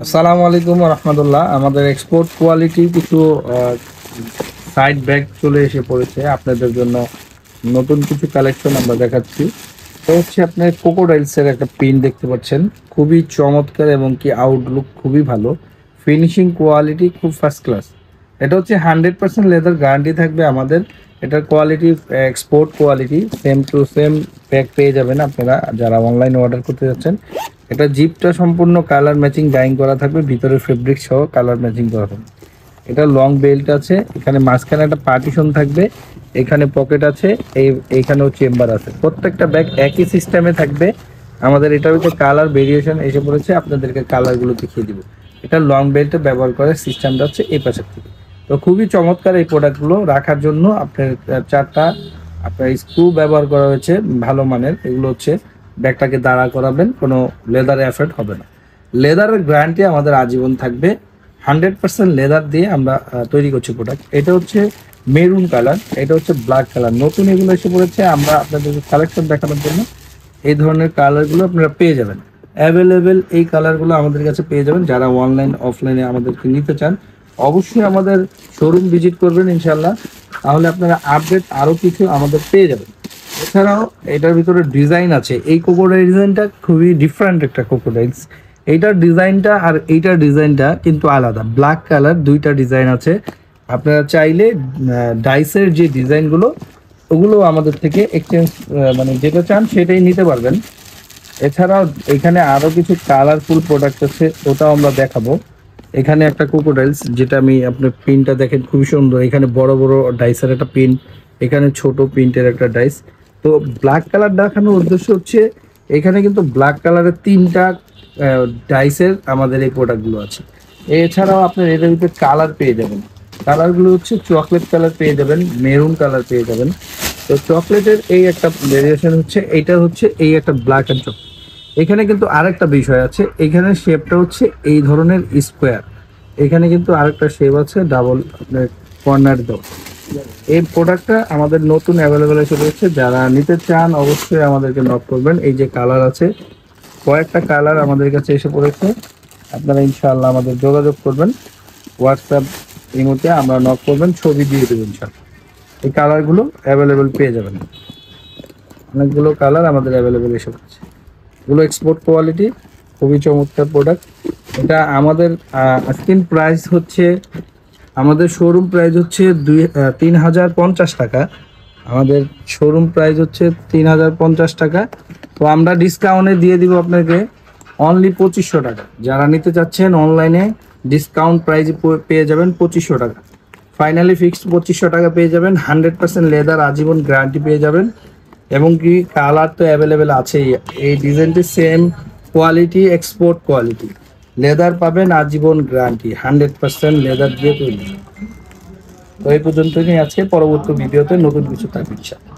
আসসালামু আলাইকুম রহমতুল্লাহ। আমাদের এক্সপোর্ট কোয়ালিটি কিছু সাইড ব্যাগ চলে এসে পড়েছে আপনাদের জন্য। নতুন কিছু কালেকশন আমরা দেখাচ্ছি। তো হচ্ছে আপনার ক্রোকোডাইলসের একটা পিন দেখতে পাচ্ছেন, খুবই চমৎকার এবং কি আউটলুক খুবই ভালো, ফিনিশিং কোয়ালিটি খুব ফার্স্ট ক্লাস। এটা হচ্ছে 100% লেদার গ্যারান্টি থাকবে আমাদের। এটার quality export quality, same to same pack পেয়ে যাবেন আপনারা যারা অনলাইনে অর্ডার করতে যাচ্ছেন। এটা জিপটা সম্পূর্ণ কালার ম্যাচিং ডাইং করা থাকবে, ভিতরে ফেব্রিক সহ কালার ম্যাচিং করা থাকবে। এটা লং বেল্ট আছে, এখানে মাঝখানে একটা পার্টিশন থাকবে, এখানে পকেট আছে, এইখানেও চেম্বার আছে। প্রত্যেকটা ব্যাগ একই সিস্টেমে থাকবে। আমাদের এটার ভিতরে কালার ভেরিয়েশন এসে পড়েছে, আপনাদেরকে কালারগুলো দেখিয়ে দিব। এটা লং বেল্টে ব্যবহার করে সিস্টেমটা হচ্ছে এই পাশের থেকে। তো খুবই চমৎকার এই প্রোডাক্টগুলো রাখার জন্য। আপনার চারটা আপনার স্ক্রু ব্যবহার করা হয়েছে ভালো মানের। এগুলো হচ্ছে ব্যাগটাকে দাঁড়া করাবেন, কোনো লেদার এফেক্ট হবে না। লেদারের গ্যারান্টি আমাদের আজীবন থাকবে। 100% লেদার দিয়ে আমরা তৈরি করছি প্রোডাক্ট। এটা হচ্ছে মেরুন কালার, এটা হচ্ছে ব্ল্যাক কালার। নতুন এগুলো এসে পড়েছে, আমরা আপনাদেরকে কালেকশন দেখানোর জন্য এই ধরনের কালারগুলো আপনারা পেয়ে যাবেন। অ্যাভেলেবেল এই কালারগুলো আমাদের কাছে পেয়ে যাবেন। যারা অনলাইন অফলাইনে আমাদেরকে নিতে চান অবশ্যই আমাদের শোরুম ভিজিট করবেন ইনশাল্লাহ, তাহলে আপনারা আপডেট আরও কিছু আমাদের পেয়ে যাবেন। এছাড়াও এটার ভিতরে ডিজাইন আছে। এই ক্রোকোডাইল ডিজাইনটা খুবই ডিফারেন্ট একটা ক্রোকোডাইলস। এইটার ডিজাইনটা আর এইটার ডিজাইনটা কিন্তু আলাদা, ব্ল্যাক কালার দুইটা ডিজাইন আছে। আপনারা চাইলে ডাইসের যে ডিজাইনগুলো ওগুলো আমাদের থেকে এক্সচেঞ্জ মানে যেটা চান সেটাই নিতে পারবেন। এছাড়াও এখানে আরও কিছু কালারফুল প্রোডাক্ট আছে, ওটাও আমরা দেখাবো। এখানে একটা ক্রোকোডাইলস, যেটা আমি আপনার পিনটা দেখেন খুবই সুন্দর। এখানে বড় বড় ডাইসের একটা পিন, এখানে ছোট প্রিন্টের একটা ডাইস। তো ব্ল্যাক কালার দেখানোর উদ্দেশ্য হচ্ছে এখানে কিন্তু ব্ল্যাক কালারের তিনটা ডাইসের আমাদের এই প্রোডাক্টগুলো আছে। এছাড়াও আপনার এটার ভিতরে কালার পেয়ে যাবেন। কালারগুলো হচ্ছে চকলেট কালার পেয়ে যাবেন, মেরুন কালার পেয়ে যাবেন। তো চকলেটের এই একটা ভেরিয়েশন হচ্ছে, এইটা হচ্ছে এই একটা ব্ল্যাক অ্যান্ড চকলেট। এখানে কিন্তু আরেকটা বিষয় আছে, এখানে শেপটা হচ্ছে এই ধরনের স্কোয়ার। এখানে কিন্তু আরেকটা শেপ আছে ডাবল আপনার কর্নার দাও। এই প্রোডাক্টটা আমাদের নতুন অ্যাভেলেবেল এসে রয়েছে। যারা নিতে চান অবশ্যই আমাদেরকে নক করবেন। এই যে কালার আছে, কয়েকটা কালার আমাদের কাছে এসে পড়েছে। আপনারা ইনশাআল্লাহ আমাদের যোগাযোগ করবেন, হোয়াটসঅ্যাপ ইমোতে আমরা নক করবেন, ছবি দিয়ে দেবেন ইনশাআল্লাহ। এই কালারগুলো অ্যাভেলেবেল পেয়ে যাবেন। অনেকগুলো কালার আমাদের অ্যাভেলেবেল এসে পড়েছে। এগুলো এক্সপোর্ট কোয়ালিটি, খুবই চমৎকার প্রোডাক্ট। এটা আমাদের আস্কিং প্রাইস হচ্ছে, আমাদের শোরুম প্রাইস হচ্ছে 3050 টাকা। আমাদের শোরুম প্রাইস হচ্ছে 3050 টাকা। তো আমরা ডিসকাউন্টে দিয়ে দিব আপনাকে অনলি 2500 টাকা। যারা নিতে চাচ্ছেন অনলাইনে ডিসকাউন্ট প্রাইজে পেয়ে যাবেন 2500 টাকা। ফাইনালি ফিক্সড 2500 টাকা পেয়ে যাবেন। 100% লেদার আজীবন গ্যারান্টি পেয়ে যাবেন। এবং কি কালার তো অ্যাভেলেবেল আছেই। এই ডিজাইনটি same quality, export quality. Leather পাবেন আজীবন গ্যারান্টি, 100% লেদার দিয়ে তৈরি। তো এই পর্যন্তই আজকে, পরবর্তী ভিডিওতে নতুন কিছু থাকবে ইনশাআল্লাহ।